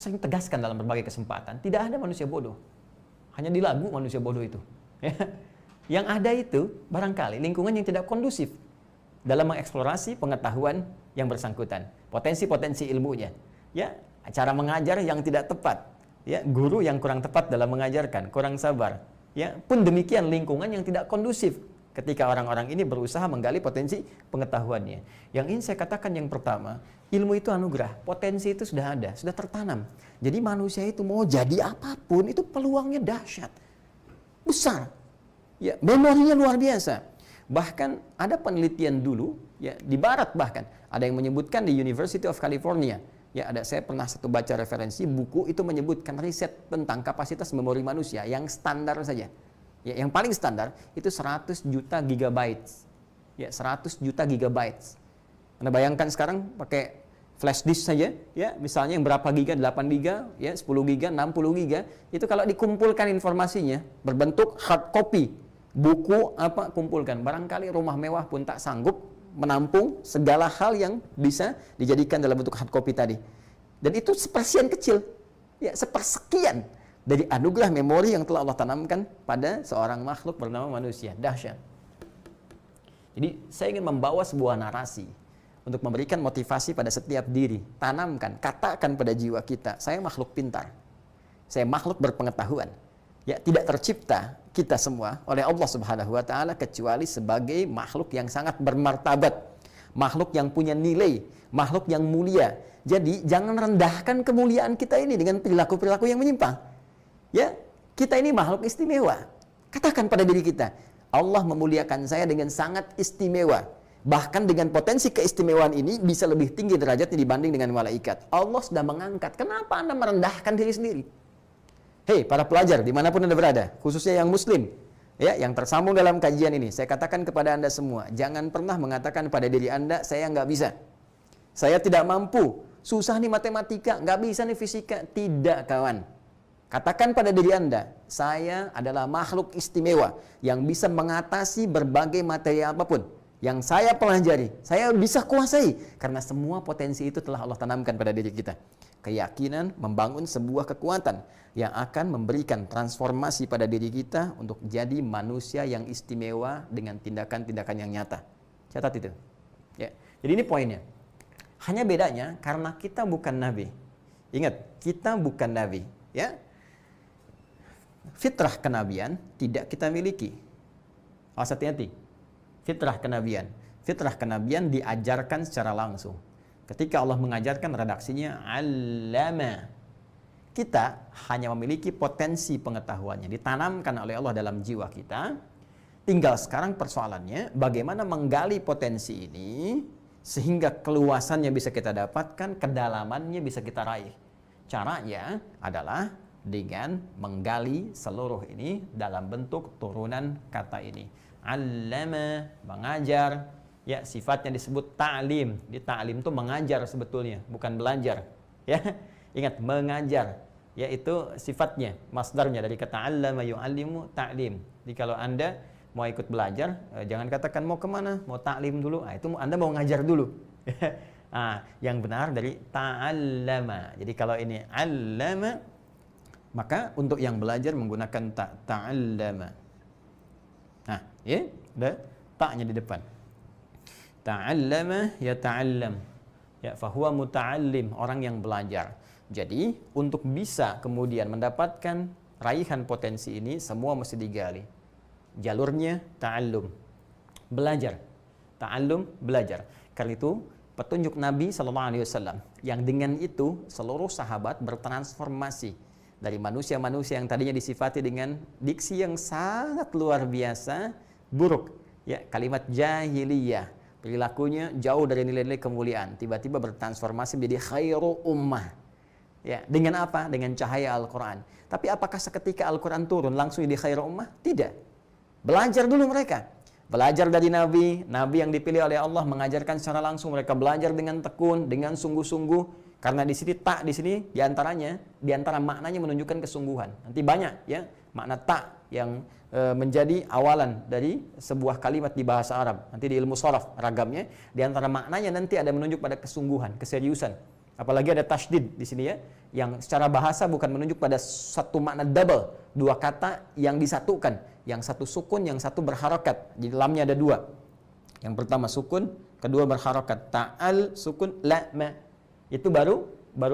sering tegaskan dalam berbagai kesempatan, tidak ada manusia bodoh. Hanya di lagu manusia bodoh itu. Yang ada itu barangkali lingkungan yang tidak kondusif dalam mengeksplorasi pengetahuan yang bersangkutan, potensi-potensi ilmunya. Ya, cara mengajar yang tidak tepat, ya, guru yang kurang tepat dalam mengajarkan, kurang sabar. Ya, pun demikian lingkungan yang tidak kondusif ketika orang-orang ini berusaha menggali potensi pengetahuannya. Yang ingin saya katakan yang pertama, ilmu itu anugerah, potensi itu sudah ada, sudah tertanam. Jadi manusia itu mau jadi apapun, itu peluangnya dahsyat, besar. Ya, memorinya luar biasa. Bahkan ada penelitian dulu, ya, di barat bahkan, ada yang menyebutkan di University of California. Ya, saya pernah baca referensi buku itu menyebutkan riset tentang kapasitas memori manusia yang standar saja. Ya, yang paling standar itu 100 juta gigabytes. Ya, 100 juta gigabytes. Anda bayangkan sekarang pakai flash disk saja, ya, misalnya yang berapa giga, 8 giga, ya, 10 giga, 60 giga, itu kalau dikumpulkan informasinya berbentuk hard copy, buku apa kumpulkan, barangkali rumah mewah pun tak sanggup menampung segala hal yang bisa dijadikan dalam bentuk hard copy tadi. Dan itu sepersekian kecil, ya, sepersekian dari anugerah memori yang telah Allah tanamkan pada seorang makhluk bernama manusia. Dahsyat. Jadi saya ingin membawa sebuah narasi untuk memberikan motivasi pada setiap diri. Tanamkan, katakan pada jiwa kita, saya makhluk pintar, saya makhluk berpengetahuan. Ya, tidak tercipta kita semua oleh Allah Subhanahu wa taala kecuali sebagai makhluk yang sangat bermartabat, makhluk yang punya nilai, makhluk yang mulia. Jadi jangan rendahkan kemuliaan kita ini dengan perilaku-perilaku yang menyimpang. Ya, kita ini makhluk istimewa. Katakan pada diri kita, Allah memuliakan saya dengan sangat istimewa. Bahkan dengan potensi keistimewaan ini bisa lebih tinggi derajatnya dibanding dengan malaikat. Allah sudah mengangkat. Kenapa Anda merendahkan diri sendiri? Hei, para pelajar dimanapun Anda berada, khususnya yang muslim, ya, yang tersambung dalam kajian ini, saya katakan kepada Anda semua, jangan pernah mengatakan pada diri Anda, saya nggak bisa, saya tidak mampu, susah nih matematika, nggak bisa nih fisika. Tidak, kawan. Katakan pada diri Anda, saya adalah makhluk istimewa yang bisa mengatasi berbagai materi apapun yang saya pelajari, saya bisa kuasai karena semua potensi itu telah Allah tanamkan pada diri kita. Keyakinan membangun sebuah kekuatan yang akan memberikan transformasi pada diri kita untuk jadi manusia yang istimewa dengan tindakan-tindakan yang nyata. Catat itu. Ya. Jadi ini poinnya. Hanya bedanya karena kita bukan nabi. Ingat, kita bukan nabi, ya. Fitrah kenabian tidak kita miliki. Awas hati-hati. Fitrah kenabian diajarkan secara langsung. Ketika Allah mengajarkan, redaksinya allama. Kita hanya memiliki potensi pengetahuannya, ditanamkan oleh Allah dalam jiwa kita. Tinggal sekarang persoalannya bagaimana menggali potensi ini sehingga keluasannya bisa kita dapatkan, kedalamannya bisa kita raih. Caranya adalah dengan menggali seluruh ini dalam bentuk turunan kata ini. Allama, mengajar, ya, sifatnya disebut ta'lim. Di ta'lim itu mengajar sebetulnya, bukan belajar. Ya, ingat, mengajar, yaitu sifatnya, masdarnya dari kata allama yu'allimu ta'lim. Jadi kalau Anda mau ikut belajar, jangan katakan mau kemana, mau ta'lim dulu. Itu Anda mau ngajar dulu. Yang benar dari ta'allama. Jadi kalau ini allama, maka untuk yang belajar menggunakan ta'allama. Nah, ya, ada ta'nya di depan. Ta'allama ya ta'allam. Ya, fahuwa muta'allim, orang yang belajar. Jadi, untuk bisa kemudian mendapatkan raihan potensi ini, semua mesti digali. Jalurnya ta'allum, belajar. Ta'allum, belajar. Karena itu, petunjuk Nabi SAW, yang dengan itu seluruh sahabat bertransformasi dari manusia-manusia yang tadinya disifati dengan diksi yang sangat luar biasa, buruk, ya, kalimat jahiliyah, perilakunya jauh dari nilai-nilai kemuliaan, tiba-tiba bertransformasi menjadi khairu ummah. Ya, dengan apa? Dengan cahaya Al-Quran. Tapi apakah seketika Al-Quran turun langsung jadi khairu ummah? Tidak. Belajar dulu mereka. Belajar dari Nabi yang dipilih oleh Allah mengajarkan secara langsung. Mereka belajar dengan tekun, dengan sungguh-sungguh. Karena di sini tak di sini di antara maknanya menunjukkan kesungguhan. Nanti banyak, ya, makna tak yang menjadi awalan dari sebuah kalimat di bahasa Arab. Nanti di ilmu sharaf ragamnya, di antara maknanya nanti ada menunjuk pada kesungguhan, keseriusan. Apalagi ada tasydid di sini ya, yang secara bahasa bukan menunjuk pada satu makna double, dua kata yang disatukan, yang satu sukun, yang satu berharokat. Di dalamnya ada dua. Yang pertama sukun, kedua berharokat. Ta'al sukun, la ma. Itu baru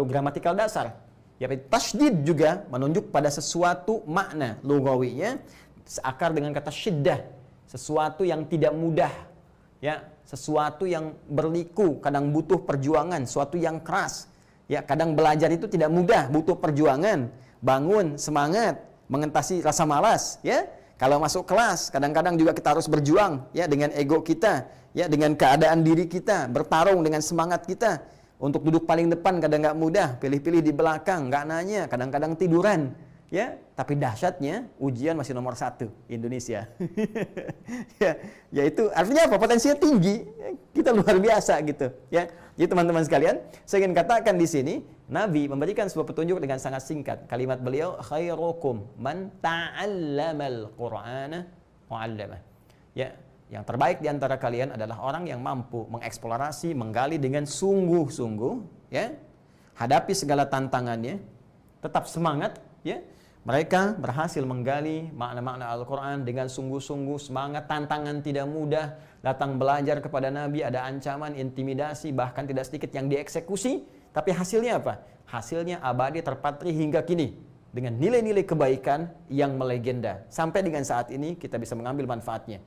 gramatikal dasar. Ya, tasydid juga menunjuk pada sesuatu makna lugawinya seakar dengan kata syiddah, sesuatu yang tidak mudah, ya, sesuatu yang berliku, kadang butuh perjuangan, sesuatu yang keras. Ya, kadang belajar itu tidak mudah, butuh perjuangan, bangun, semangat, mengatasi rasa malas, ya. Kalau masuk kelas, kadang-kadang juga kita harus berjuang, ya, dengan ego kita, ya, dengan keadaan diri kita, bertarung dengan semangat kita. Untuk duduk paling depan kadang nggak mudah, pilih-pilih di belakang, nggak nanya, kadang-kadang tiduran, ya. Tapi dahsyatnya ujian masih nomor 1 Indonesia. Ya, yaitu artinya apa? Potensinya tinggi, kita luar biasa gitu, ya. Jadi teman-teman sekalian, saya ingin katakan di sini, Nabi memberikan sebuah petunjuk dengan sangat singkat. Kalimat beliau, khairukum man ta'allamal Qur'ana wa 'allamah. Ya, yang terbaik di antara kalian adalah orang yang mampu mengeksplorasi, menggali dengan sungguh-sungguh, ya. Hadapi segala tantangannya, tetap semangat, ya. Mereka berhasil menggali makna-makna Al-Quran dengan sungguh-sungguh, semangat, tantangan tidak mudah, datang belajar kepada Nabi, ada ancaman, intimidasi, bahkan tidak sedikit yang dieksekusi, tapi hasilnya apa? Hasilnya abadi terpatri hingga kini, dengan nilai-nilai kebaikan yang melegenda. Sampai dengan saat ini kita bisa mengambil manfaatnya.